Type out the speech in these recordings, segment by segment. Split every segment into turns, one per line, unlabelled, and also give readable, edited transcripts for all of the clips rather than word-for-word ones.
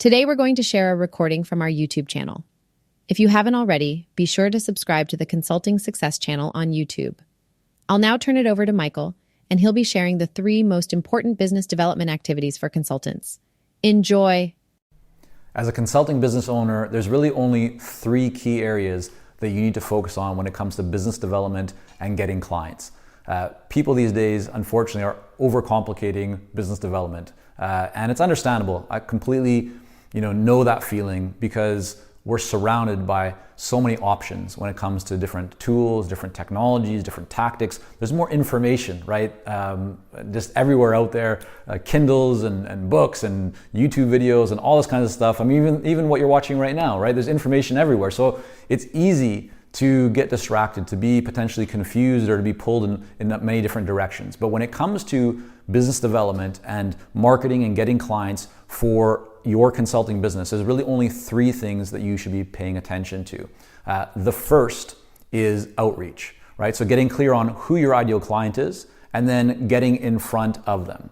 Today, we're going to share a recording from our YouTube channel. If you haven't already, be sure to subscribe to the Consulting Success channel on YouTube. I'll now turn it over to Michael, and he'll be sharing the 3 most important business development activities for consultants. Enjoy!
As a consulting business owner, there's really only 3 key areas that you need to focus on when it comes to business development and getting clients. People these days, unfortunately, are overcomplicating business development. And it's understandable. I completely know that feeling because we're surrounded by so many options when it comes to different tools, different technologies, different tactics. There's more information, right? Just everywhere out there, Kindles and books and YouTube videos and all this kind of stuff. I mean, even what you're watching right now, right? There's information everywhere. So it's easy to get distracted, to be potentially confused or to be pulled in many different directions. But when it comes to business development and marketing and getting clients for your consulting business, there's really only 3 things that you should be paying attention to. The first is outreach, right? So getting clear on who your ideal client is and then getting in front of them.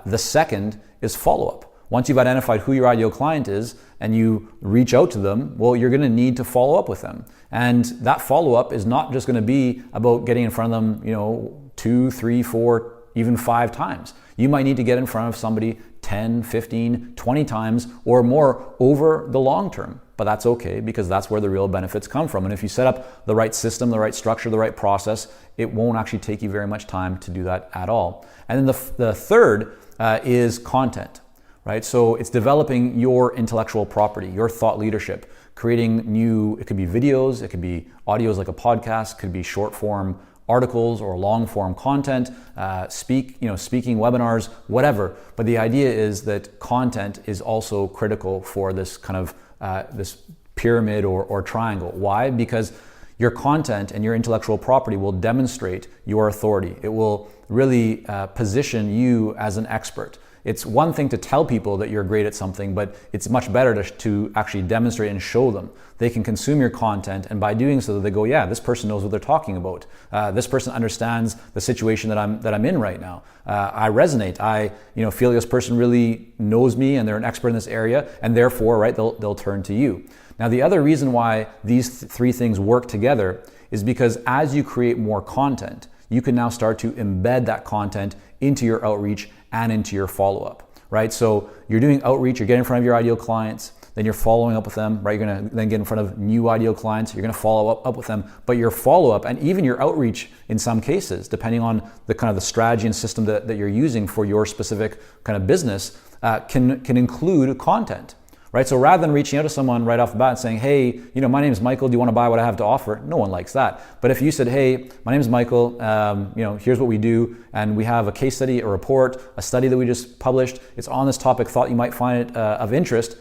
The second is follow-up. Once you've identified who your ideal client is and you reach out to them, well, you're going to need to follow up with them. And that follow-up is not just going to be about getting in front of them, 2, 3, 4, even 5 times. You might need to get in front of somebody 10, 15, 20 times or more over the long term. But that's okay because that's where the real benefits come from. And if you set up the right system, the right structure, the right process, it won't actually take you very much time to do that at all. And then the third is content, right? So it's developing your intellectual property, your thought leadership, creating new, it could be videos, it could be audios like a podcast, could be short form articles or long form content, speaking webinars, whatever. But the idea is that content is also critical for this kind of this pyramid or triangle. Why? Because your content and your intellectual property will demonstrate your authority. It will really position you as an expert. It's one thing to tell people that you're great at something, but it's much better to actually demonstrate and show them. They can consume your content, and by doing so, they go, yeah, this person knows what they're talking about. This person understands the situation that I'm in right now. I resonate. I feel this person really knows me, and they're an expert in this area, and therefore, right, they'll turn to you. Now, the other reason why these 3 things work together is because as you create more content, you can now start to embed that content into your outreach and into your follow-up, right? So you're doing outreach, you're getting in front of your ideal clients, then you're following up with them, right? You're gonna then get in front of new ideal clients, you're gonna follow up with them, but your follow-up and even your outreach in some cases, depending on the kind of the strategy and system that you're using for your specific kind of business, can include content. Right? So rather than reaching out to someone right off the bat and saying, hey, my name is Michael, do you want to buy what I have to offer? No one likes that. But if you said, hey, my name is Michael, here's what we do, and we have a case study, a report, a study that we just published, it's on this topic, thought you might find it of interest,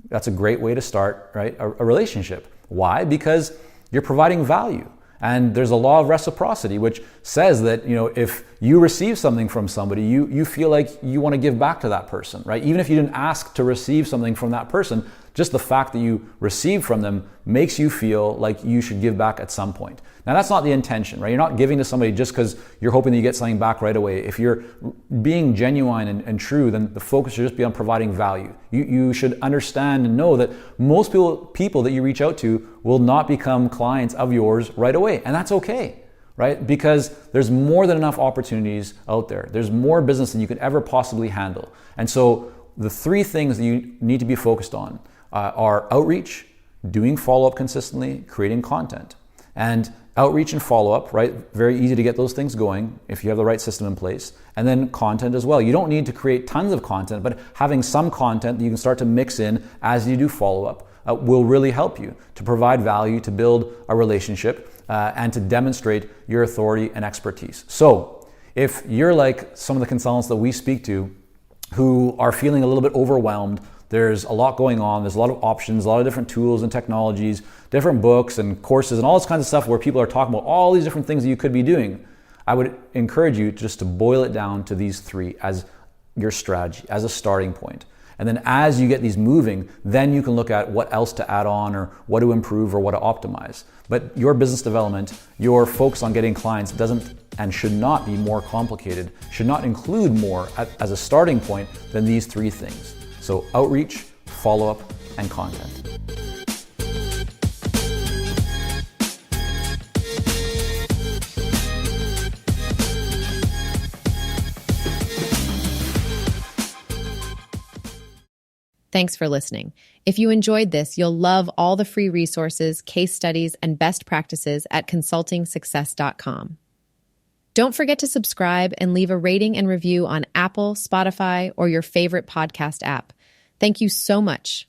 that's a great way to start, right, a relationship. Why? Because you're providing value. And there's a law of reciprocity, which says that, if you receive something from somebody, you feel like you want to give back to that person, right? Even if you didn't ask to receive something from that person, just the fact that you receive from them makes you feel like you should give back at some point. Now, that's not the intention, right? You're not giving to somebody just because you're hoping that you get something back right away. If you're being genuine and true, then the focus should just be on providing value. You should understand and know that most people that you reach out to will not become clients of yours right away. And that's okay, right? Because there's more than enough opportunities out there. There's more business than you could ever possibly handle. And so the 3 things that you need to be focused on are outreach, doing follow-up consistently, creating content. And outreach and follow-up, right? Very easy to get those things going if you have the right system in place. And then content as well. You don't need to create tons of content, but having some content that you can start to mix in as you do follow-up will really help you to provide value, to build a relationship, and to demonstrate your authority and expertise. So if you're like some of the consultants that we speak to who are feeling a little bit overwhelmed, there's a lot going on, there's a lot of options, a lot of different tools and technologies, different books and courses and all this kinds of stuff where people are talking about all these different things that you could be doing, I would encourage you just to boil it down to these 3 as your strategy, as a starting point. And then as you get these moving, then you can look at what else to add on or what to improve or what to optimize. But your business development, your focus on getting clients doesn't and should not be more complicated, should not include more as a starting point than these 3 things. So outreach, follow-up, and content.
Thanks for listening. If you enjoyed this, you'll love all the free resources, case studies, and best practices at consultingsuccess.com. Don't forget to subscribe and leave a rating and review on Apple, Spotify, or your favorite podcast app. Thank you so much.